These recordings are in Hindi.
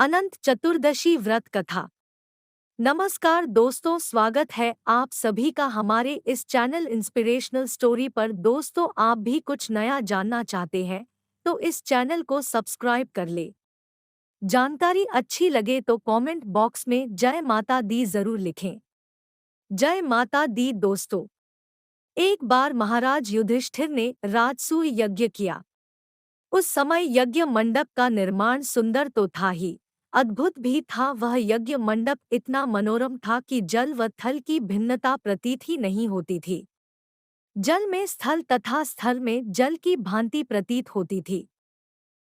अनंत चतुर्दशी व्रत कथा। नमस्कार दोस्तों, स्वागत है आप सभी का हमारे इस चैनल इंस्पिरेशनल स्टोरी पर। दोस्तों, आप भी कुछ नया जानना चाहते हैं तो इस चैनल को सब्सक्राइब कर ले। जानकारी अच्छी लगे तो कमेंट बॉक्स में जय माता दी जरूर लिखें। जय माता दी। दोस्तों, एक बार महाराज युधिष्ठिर ने राजसूय यज्ञ किया। उस समय यज्ञ मंडप का निर्माण सुंदर तो था ही, अद्भुत भी था। वह यज्ञ मंडप इतना मनोरम था कि जल व थल की भिन्नता प्रतीत ही नहीं होती थी। जल में स्थल तथा स्थल में जल की भांति प्रतीत होती थी।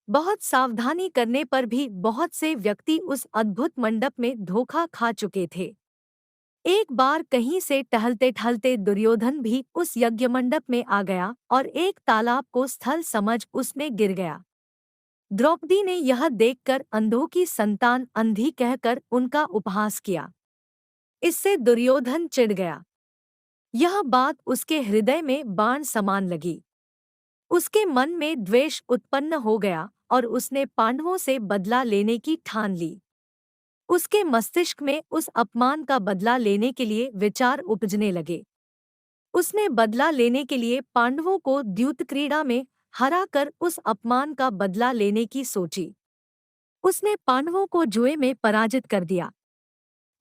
बहुत सावधानी करने पर भी बहुत से व्यक्ति उस अद्भुत मंडप में धोखा खा चुके थे। एक बार कहीं से टहलते टहलते दुर्योधन भी उस यज्ञ मंडप में आ गया और एक तालाब को स्थल समझ उसमें गिर गया। द्रौपदी ने यह देखकर अंधों की संतान अंधी कहकर उनका उपहास किया। इससे दुर्योधन चिढ़ गया। यह बात उसके हृदय में बाण समान लगी। उसके मन में द्वेष उत्पन्न हो गया और उसने पांडवों से बदला लेने की ठान ली। उसके मस्तिष्क में उस अपमान का बदला लेने के लिए विचार उपजने लगे। उसने बदला लेने के लिए पांडवों को द्यूतक्रीड़ा में हरा कर उस अपमान का बदला लेने की सोची। उसने पांडवों को जुए में पराजित कर दिया।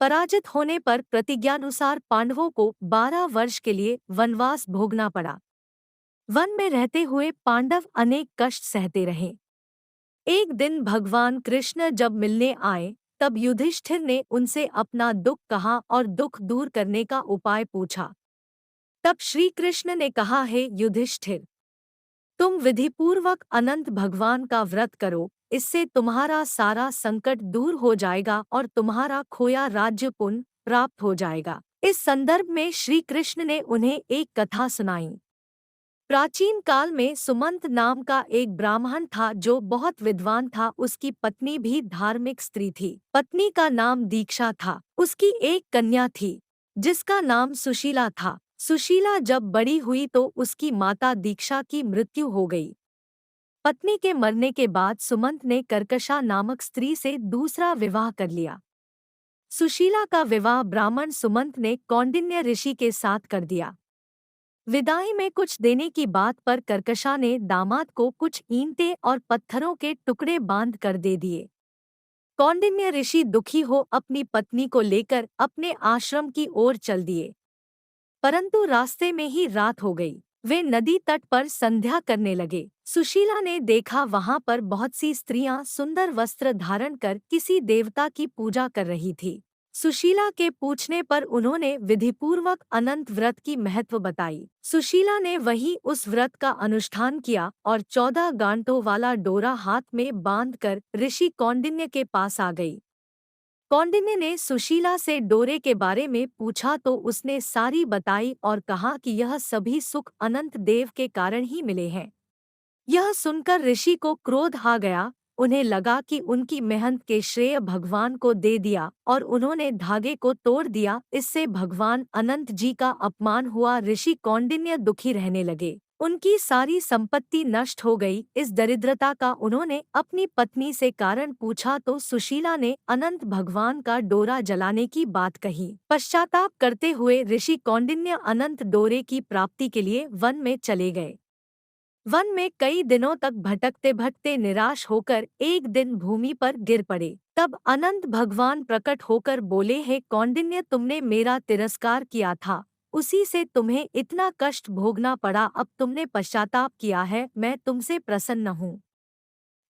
पराजित होने पर प्रतिज्ञानुसार पांडवों को 12 वर्ष के लिए वनवास भोगना पड़ा। वन में रहते हुए पांडव अनेक कष्ट सहते रहे। एक दिन भगवान कृष्ण जब मिलने आए तब युधिष्ठिर ने उनसे अपना दुख कहा और दुख दूर करने का उपाय पूछा। तब श्री कृष्ण ने कहा, हे युधिष्ठिर, तुम विधिपूर्वक अनंत भगवान का व्रत करो, इससे तुम्हारा सारा संकट दूर हो जाएगा और तुम्हारा खोया राज्य पुनः प्राप्त हो जाएगा। इस संदर्भ में श्री कृष्ण ने उन्हें एक कथा सुनाई। प्राचीन काल में सुमंत नाम का एक ब्राह्मण था जो बहुत विद्वान था। उसकी पत्नी भी धार्मिक स्त्री थी। पत्नी का नाम दीक्षा था। उसकी एक कन्या थी जिसका नाम सुशीला था। सुशीला जब बड़ी हुई तो उसकी माता दीक्षा की मृत्यु हो गई। पत्नी के मरने के बाद सुमंत ने कर्कशा नामक स्त्री से दूसरा विवाह कर लिया। सुशीला का विवाह ब्राह्मण सुमंत ने कौंडिन्य ऋषि के साथ कर दिया। विदाई में कुछ देने की बात पर कर्कशा ने दामाद को कुछ ईंटें और पत्थरों के टुकड़े बांध कर दे दिए। कौंडिन्य ऋषि दुखी हो अपनी पत्नी को लेकर अपने आश्रम की ओर चल दिए, परंतु रास्ते में ही रात हो गई। वे नदी तट पर संध्या करने लगे। सुशीला ने देखा वहां पर बहुत सी स्त्रियां सुंदर वस्त्र धारण कर किसी देवता की पूजा कर रही थी। सुशीला के पूछने पर उन्होंने विधिपूर्वक अनंत व्रत की महत्व बताई। सुशीला ने वही उस व्रत का अनुष्ठान किया और 14 गांठों वाला डोरा हाथ में बांधकर ऋषि कौंडिन्य के पास आ गई। कौंडिन्य ने सुशीला से डोरे के बारे में पूछा तो उसने सारी बताई और कहा कि यह सभी सुख अनंत देव के कारण ही मिले हैं। यह सुनकर ऋषि को क्रोध आ गया। उन्हें लगा कि उनकी मेहनत के श्रेय भगवान को दे दिया और उन्होंने धागे को तोड़ दिया। इससे भगवान अनंत जी का अपमान हुआ। ऋषि कौंडिन्य दुखी रहने लगे। उनकी सारी संपत्ति नष्ट हो गई। इस दरिद्रता का उन्होंने अपनी पत्नी से कारण पूछा तो सुशीला ने अनंत भगवान का डोरा जलाने की बात कही। पश्चाताप करते हुए ऋषि कौंडिन्य अनंत डोरे की प्राप्ति के लिए वन में चले गए। वन में कई दिनों तक भटकते भटकते निराश होकर एक दिन भूमि पर गिर पड़े। तब अनंत भगवान प्रकट होकर बोले, हे कौंडिन्य, तुमने मेरा तिरस्कार किया था, उसी से तुम्हें इतना कष्ट भोगना पड़ा। अब तुमने पश्चाताप किया है, मैं तुमसे प्रसन्न हूँ।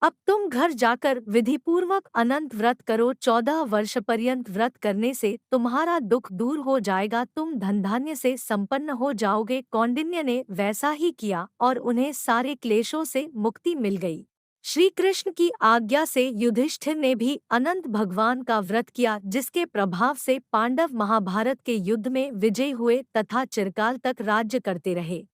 अब तुम घर जाकर विधिपूर्वक अनंत व्रत करो। 14 वर्ष पर्यंत व्रत करने से तुम्हारा दुख दूर हो जाएगा, तुम धन धान्य से संपन्न हो जाओगे। कौंडिन्य ने वैसा ही किया और उन्हें सारे क्लेशों से मुक्ति मिल गई। श्री कृष्ण की आज्ञा से युधिष्ठिर ने भी अनंत भगवान का व्रत किया, जिसके प्रभाव से पांडव महाभारत के युद्ध में विजयी हुए तथा चिरकाल तक राज्य करते रहे।